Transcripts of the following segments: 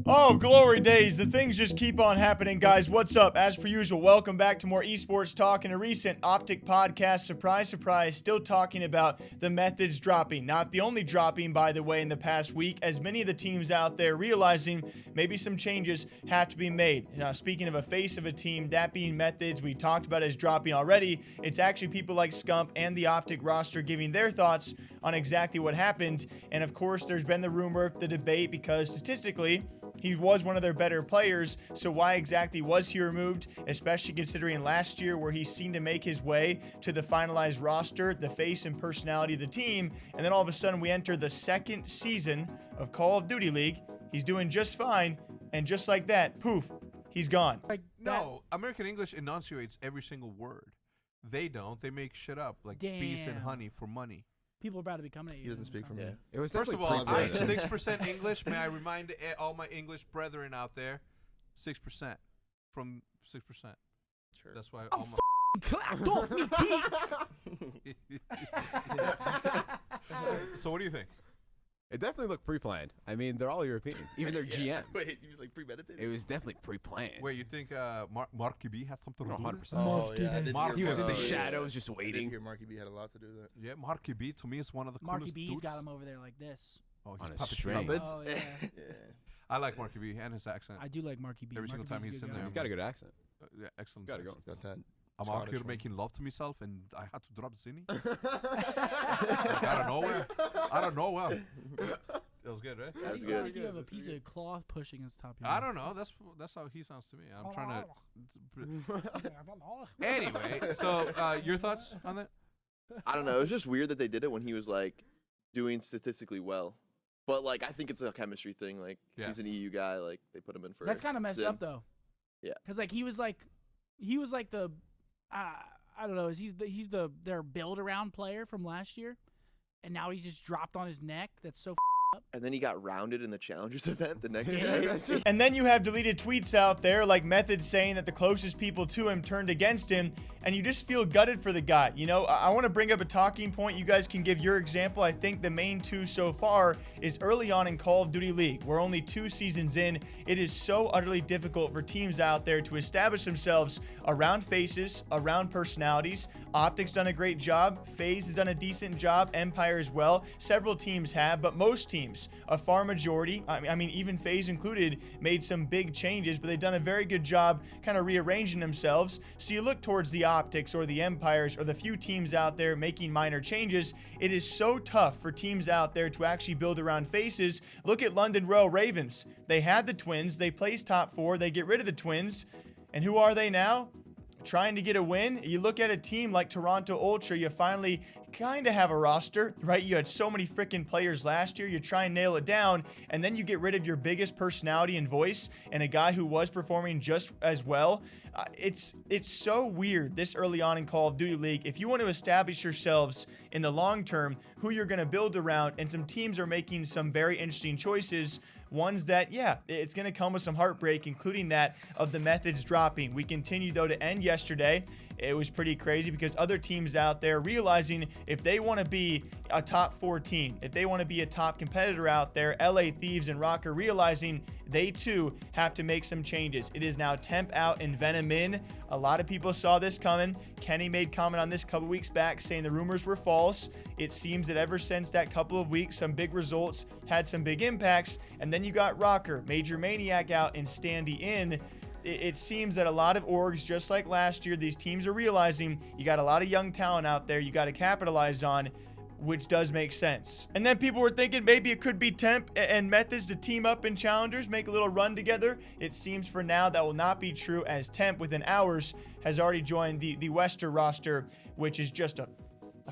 Oh, glory days. The things just keep on happening, guys. What's up? As per usual, welcome back to more esports talk. In a recent Optic podcast, surprise, surprise, still talking about the Methodz dropping. Not the only dropping, by the way, in the past week, as many of the teams out there realizing maybe some changes have to be made. Now, speaking of a face of a team, that being Methodz, we talked about as dropping already. It's actually people like Scump and the Optic roster giving their thoughts on exactly what happened. And of course, there's been the rumor, the debate, because statistically, he was one of their better players, so why exactly was he removed, especially considering last year where he seemed to make his way to the finalized roster, the face and personality of the team, and then all of a sudden we enter the second season of Call of Duty League. He's doing just fine, and just like that, poof, he's gone. No, American English enunciates every single word. They don't. They make shit up, like bees and honey for money. People are about to be coming at you. He doesn't speak for me. It was First of all, I 6% English. May I remind all my English brethren out there, 6% from 6%. Sure. That's why. I'm clapped off me teeth. So what do you think? It definitely looked pre-planned. I mean, they're all European. Even their GM. Wait, you like premeditated? It was definitely pre-planned. Wait, you think Marky B had something to do with it? 100%. Oh, yeah. I did hear He was in the about- shadows just I did waiting. hear Marky B had a lot to do with that. Yeah, Marky B to me is one of the Marky coolest B's dudes. got him over there like this. Oh, On he's a string. Puppets? Oh, yeah. Yeah. I like Marky B and his accent. I do like Marky B. Every single time he's in there. He's got a good accent. Yeah, excellent. Got it going. Got that. I'm out Scottish here one. making love to myself, and I had to drop Zinni. Out of nowhere. Out of nowhere. That was good, right? That's You good. have a That's piece good. of cloth pushing his top. I don't know. That's how he sounds to me. I'm trying to. Anyway, so your thoughts on that? I don't know. It was just weird that they did it when he was like doing statistically well. But like, I think it's a chemistry thing. Like, Yeah. he's an EU guy. Like, they put him in for. That's kind of messed Zim. up though. Yeah. Because like he was like the, I don't know. He's their build around player from last year, and now he's just dropped on his neck. That's so. And then he got rounded in the Challengers event the next Yeah, day. that's just- And then you have deleted tweets out there like Methodz saying that the closest people to him turned against him, and you just feel gutted for the guy. You know, I want to bring up a talking point. You guys can give your example. I think the main two so far is early on in Call of Duty League. We're only 2 seasons in. It is so utterly difficult for teams out there to establish themselves around faces, around personalities. Optic's done a great job. FaZe has done a decent job. Empire as well. Several teams have, but most teams, a far majority, I mean even FaZe included, made some big changes, but they've done a very good job kind of rearranging themselves. So you look towards the Optics or the Empires or the few teams out there making minor changes. It is so tough for teams out there to actually build around faces. Look at London Royal Ravens. They had the Twins. They placed top 4. They get rid of the Twins. And who are they now? Trying to get a win. You look at a team like Toronto Ultra, you finally kind of have a roster, right? You had so many freaking players last year. You try and nail it down, and then you get rid of your biggest personality and voice and a guy who was performing just as well. It's so weird this early on in Call of Duty League. If you want to establish yourselves in the long term, who you're going to build around, and some teams are making some very interesting choices. Ones that, yeah, it's going to come with some heartbreak, including that of the Methodz dropping. We continue, though, to end yesterday. It was pretty crazy because other teams out there realizing if they want to be a top 4 team, if they want to be a top competitor out there, LA Thieves and Rokkr realizing they too have to make some changes. It is now Temp out and Venom in. A lot of people saw this coming. Kenny made comment on this a couple weeks back saying the rumors were false. It seems that ever since that couple of weeks, some big results had some big impacts. And then you got Rokkr, MajorManiak out, and Standy in. It seems that a lot of orgs, just like last year, these teams are realizing you got a lot of young talent out there you got to capitalize on, which does make sense. And then people were thinking maybe it could be Temp and Methodz to team up in Challengers, make a little run together. It seems for now that will not be true, as Temp within hours has already joined the Wester roster, which is just a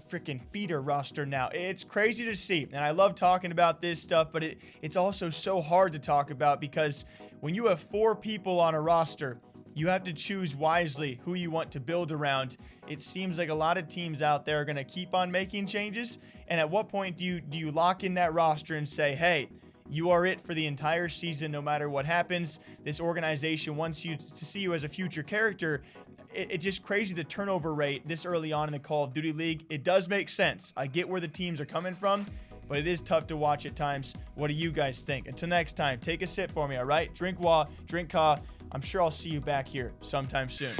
freaking feeder roster now. It's crazy to see, and I love talking about this stuff, but it's also so hard to talk about because when you have 4 people on a roster, you have to choose wisely who you want to build around. It seems like a lot of teams out there are going to keep on making changes, and at what point do you lock in that roster and say, hey, you are it for the entire season no matter what happens? This organization wants you to see you as a future character. It's just crazy the turnover rate this early on in the Call of Duty League. It does make sense. I get where the teams are coming from, but it is tough to watch at times. What do you guys think? Until next time, take a sip for me, all right? Drink wa, drink ka. I'm sure I'll see you back here sometime soon.